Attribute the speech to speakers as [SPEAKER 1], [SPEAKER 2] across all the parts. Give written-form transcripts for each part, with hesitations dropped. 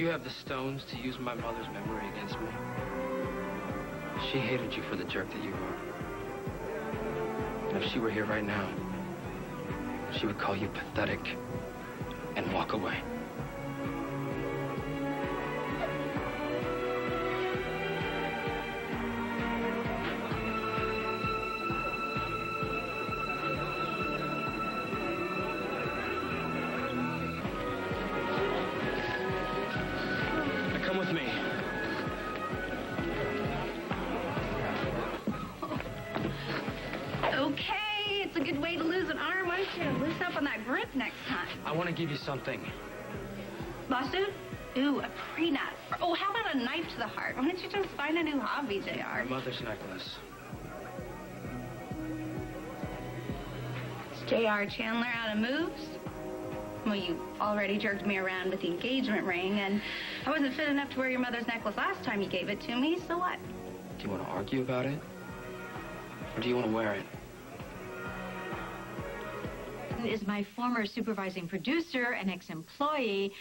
[SPEAKER 1] You have the stones to use my mother's memory against me. She hated you for the jerk that you were. And if she were here right now, she would call you pathetic and walk away. Come with me.
[SPEAKER 2] Okay, it's a good way to lose an arm. Why don't you loosen up on that grip next time?
[SPEAKER 1] I want to give you something.
[SPEAKER 2] Lawsuit? Ooh, a prenup. Oh, how about a knife to the heart? Why don't you just find a new hobby, JR?
[SPEAKER 1] My mother's necklace.
[SPEAKER 2] Is JR Chandler out of moves? Well, you already jerked me around with the engagement ring, and I wasn't fit enough to wear your mother's necklace last time you gave it to me, so what?
[SPEAKER 1] Do you want to argue about it? Or do you want to wear it?
[SPEAKER 3] Is my former supervising producer, an ex-employee.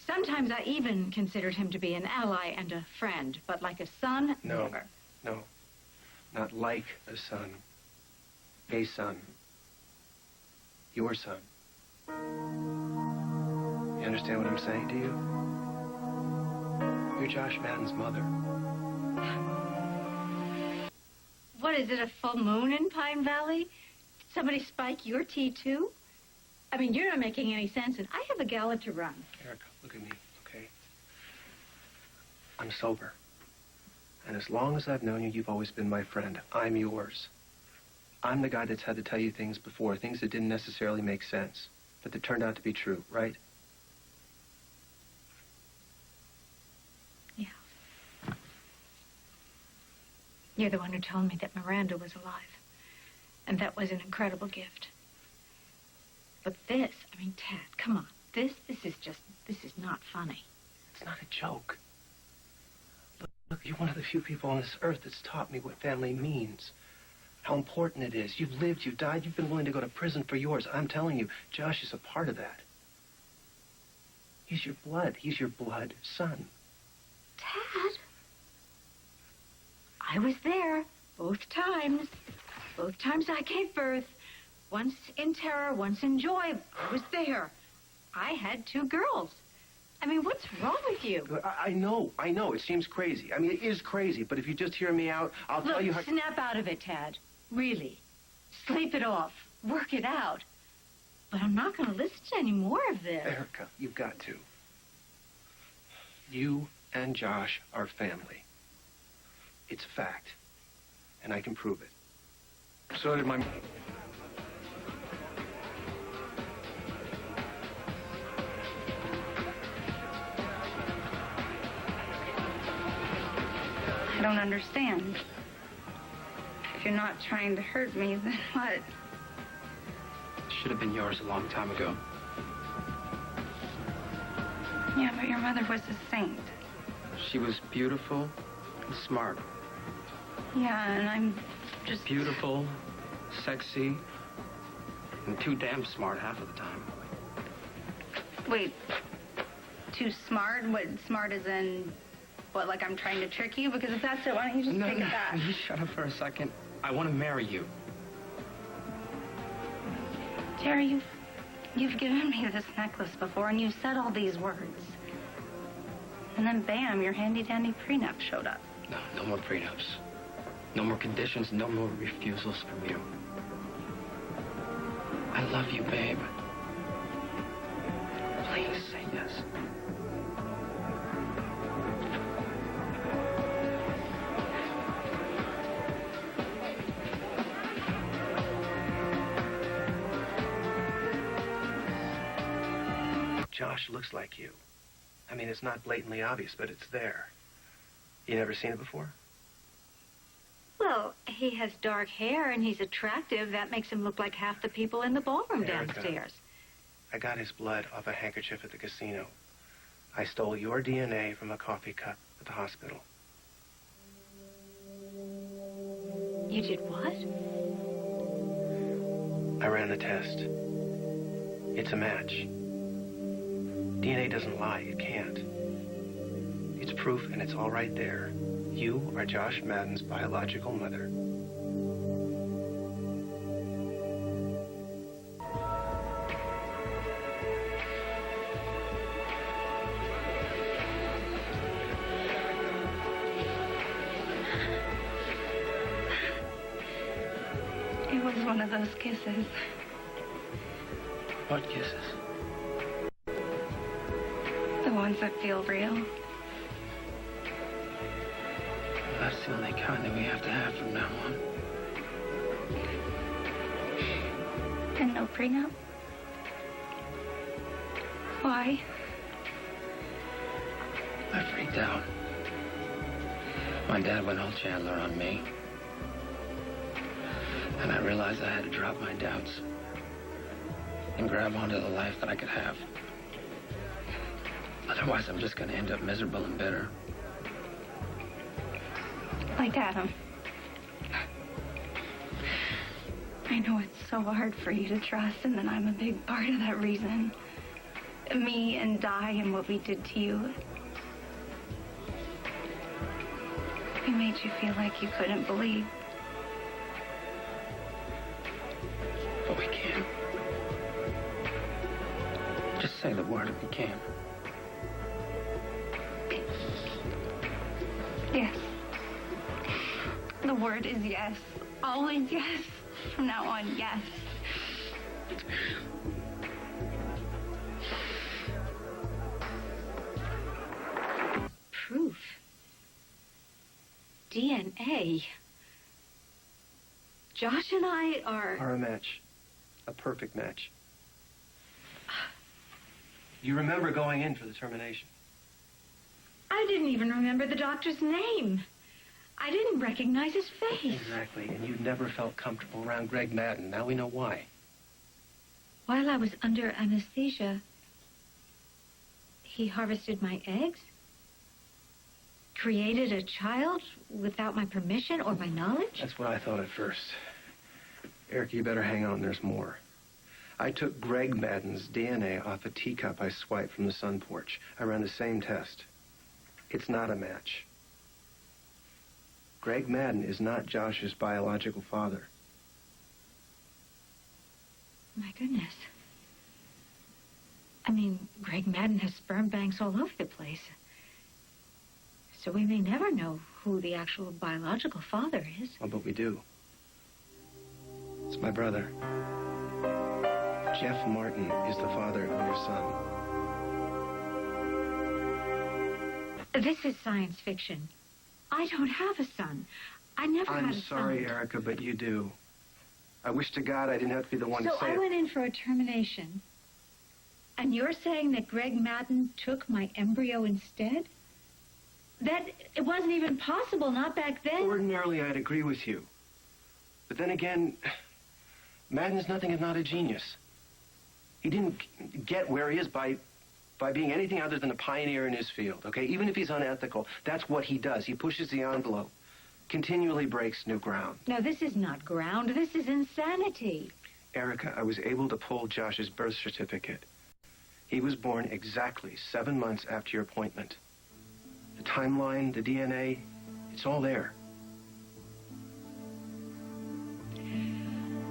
[SPEAKER 3] Sometimes I even considered him to be an ally and a friend, but like a son, never.
[SPEAKER 4] No. Not like a son. A son. Your son. You understand what I'm saying to you? You're Josh Madden's mother.
[SPEAKER 3] What is it, a full moon in Pine Valley? Did somebody spike your tea, too? I mean, you're not making any sense, and I have a gala to run.
[SPEAKER 4] Erica, look at me, okay? I'm sober. And as long as I've known you, you've always been my friend. I'm yours. I'm the guy that's had to tell you things before, things that didn't necessarily make sense, but that turned out to be true, right?
[SPEAKER 3] Yeah. You're the one who told me that Miranda was alive. And that was an incredible gift. But this, I mean, Ted, come on. This is not funny.
[SPEAKER 4] It's not a joke. Look, you're one of the few people on this earth that's taught me what family means. How important it is. You've lived, you've died, you've been willing to go to prison for yours. I'm telling you, Josh is a part of that. He's your blood. He's your blood son.
[SPEAKER 3] Ted? I was there both times. Both times I gave birth. Once in terror, once in joy. I was there. I had 2 girls. I mean, what's wrong with you?
[SPEAKER 4] I know. It seems crazy. I mean, it is crazy, but if you just hear me out, I'll tell you how...
[SPEAKER 3] Look, snap out of it, Tad. Really. Sleep it off. Work it out. But I'm not going to listen to any more of this.
[SPEAKER 4] Erica, you've got to. You and Josh are family. It's a fact. And I can prove it. So did my...
[SPEAKER 2] I don't understand. If you're not trying to hurt me, then what?
[SPEAKER 1] It should have been yours a long time ago.
[SPEAKER 2] Yeah, but your mother was a saint.
[SPEAKER 1] She was beautiful and smart.
[SPEAKER 2] Yeah, and I'm just...
[SPEAKER 1] Beautiful, sexy, and too damn smart half of the time.
[SPEAKER 2] Wait, too smart? What, smart as in... What, like I'm trying to trick you? Because if that's it, why don't you just take it back?
[SPEAKER 1] No, shut up for a second. I want to marry you.
[SPEAKER 2] Jerry, you've given me this necklace before, and you've said all these words. And then, bam, your handy-dandy prenup showed up.
[SPEAKER 1] No more prenups. No more conditions, no more refusals from you. I love you, babe. Please say yes.
[SPEAKER 4] Josh looks like you. I mean, it's not blatantly obvious, but it's there. You never seen it before?
[SPEAKER 3] Well, he has dark hair and he's attractive. That makes him look like half the people in the ballroom downstairs.
[SPEAKER 4] I got his blood off a handkerchief at the casino. I stole your DNA from a coffee cup at the hospital.
[SPEAKER 3] You did what?
[SPEAKER 4] I ran the test. It's a match. DNA doesn't lie. It can't. proof, and it's all right there. You are Josh Madden's biological mother.
[SPEAKER 2] It was one of those kisses.
[SPEAKER 4] What kisses?
[SPEAKER 2] The ones that feel real.
[SPEAKER 1] That's the only kind that we have to have from now on.
[SPEAKER 2] And no prenup? Why?
[SPEAKER 1] I freaked out. My dad went all Chandler on me. And I realized I had to drop my doubts and grab onto the life that I could have. Otherwise, I'm just going to end up miserable and bitter.
[SPEAKER 2] Like Adam. I know it's so hard for you to trust, and that I'm a big part of that reason. Me and Di and what we did to you. We made you feel like you couldn't believe.
[SPEAKER 1] But we can. Just say the word if we can.
[SPEAKER 2] Yes. The word is yes. Always yes. From now on, yes.
[SPEAKER 3] Proof. DNA. Josh and I
[SPEAKER 4] Are a match. A perfect match. You remember going in for the termination.
[SPEAKER 3] I didn't even remember the doctor's name. I didn't recognize his face.
[SPEAKER 4] Exactly, and you never felt comfortable around Greg Madden. Now we know why.
[SPEAKER 3] While I was under anesthesia, he harvested my eggs, created a child without my permission or my knowledge.
[SPEAKER 4] That's what I thought at first. Eric, you better hang on. There's more. I took Greg Madden's DNA off a teacup I swiped from the sun porch. I ran the same test. It's not a match. Greg Madden is not Josh's biological father.
[SPEAKER 3] My goodness. I mean, Greg Madden has sperm banks all over the place. So we may never know who the actual biological father is.
[SPEAKER 4] Oh, but we do. It's my brother. Jeff Martin is the father of your son.
[SPEAKER 3] This is science fiction. I don't have a son. I never had a son.
[SPEAKER 4] I'm sorry, Erica, but you do. I wish to God I didn't have to be the one to
[SPEAKER 3] So
[SPEAKER 4] say
[SPEAKER 3] I
[SPEAKER 4] it.
[SPEAKER 3] went in for a termination. And you're saying that Greg Madden took my embryo instead? That it wasn't even possible, not back then.
[SPEAKER 4] Ordinarily, I'd agree with you. But then again, Madden's nothing if not a genius. He didn't get where he is by being anything other than a pioneer in his field, okay? Even if he's unethical, that's what he does. He pushes the envelope, continually breaks new ground.
[SPEAKER 3] No, this is not ground. This is insanity.
[SPEAKER 4] Erica, I was able to pull Josh's birth certificate. He was born exactly 7 months after your appointment. The timeline, the DNA, it's all there.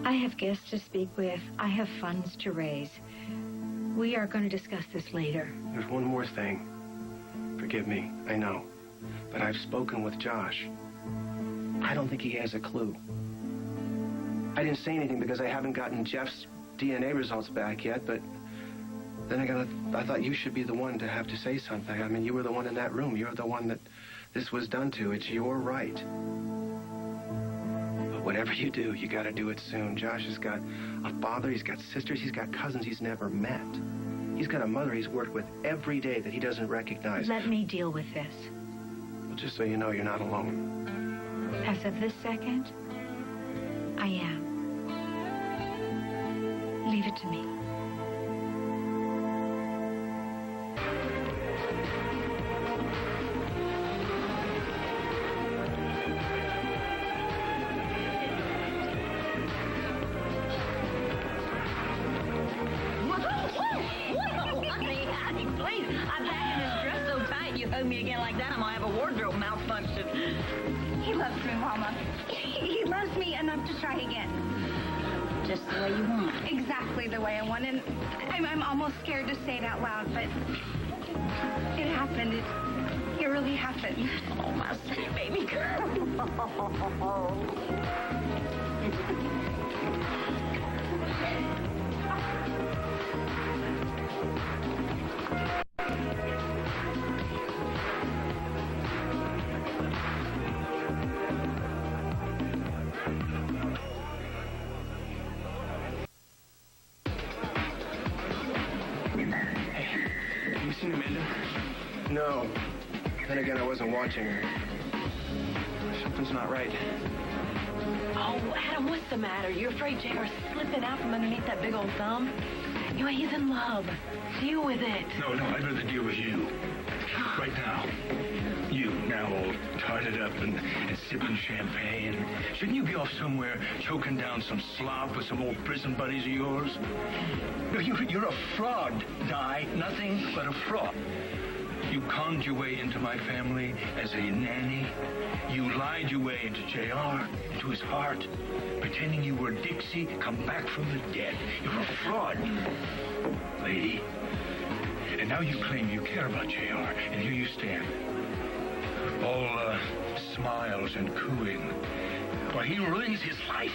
[SPEAKER 3] I have guests to speak with. I have funds to raise. We are going to discuss this later.
[SPEAKER 4] There's one more thing. Forgive me, I know. But I've spoken with Josh. I don't think he has a clue. I didn't say anything because I haven't gotten Jeff's DNA results back yet, but then I thought you should be the one to have to say something. I mean, you were the one in that room. You're the one that this was done to. It's your right. But whatever you do, you got to do it soon. Josh has got a father, he's got sisters, he's got cousins he's never met. He's got a mother he's worked with every day that he doesn't recognize.
[SPEAKER 3] Let me deal with this.
[SPEAKER 4] Well, just so you know, you're not alone.
[SPEAKER 3] As of this second, I am. Leave it to me.
[SPEAKER 5] Honey, please. I'm packing this dress so tight you you hug me again like that, I'm gonna have a wardrobe malfunction.
[SPEAKER 2] He loves me, Mama. He loves me enough to try again.
[SPEAKER 5] Just the way you want.
[SPEAKER 2] Exactly the way I want, and I'm almost scared to say it out loud, but it happened. It really happened.
[SPEAKER 5] Oh, my sweet baby girl.
[SPEAKER 4] You seen Amanda? No. Then again, I wasn't watching her. Something's not right.
[SPEAKER 6] Oh, Adam, what's the matter? You afraid JR's slipping out from underneath that big old thumb? You know, he's in love. Deal with it.
[SPEAKER 7] No, I'd rather deal with you. Right now. You, now all tarted up and sipping champagne. Shouldn't you be off somewhere choking down some slop with some old prison buddies of yours? No, you're a fraud, Di. Nothing but a fraud. You conned your way into my family as a nanny. You lied your way into JR, into his heart, pretending you were Dixie, come back from the dead. You're a fraud, lady. And now you claim you care about JR, and here you stand. All smiles and cooing, while he ruins his life.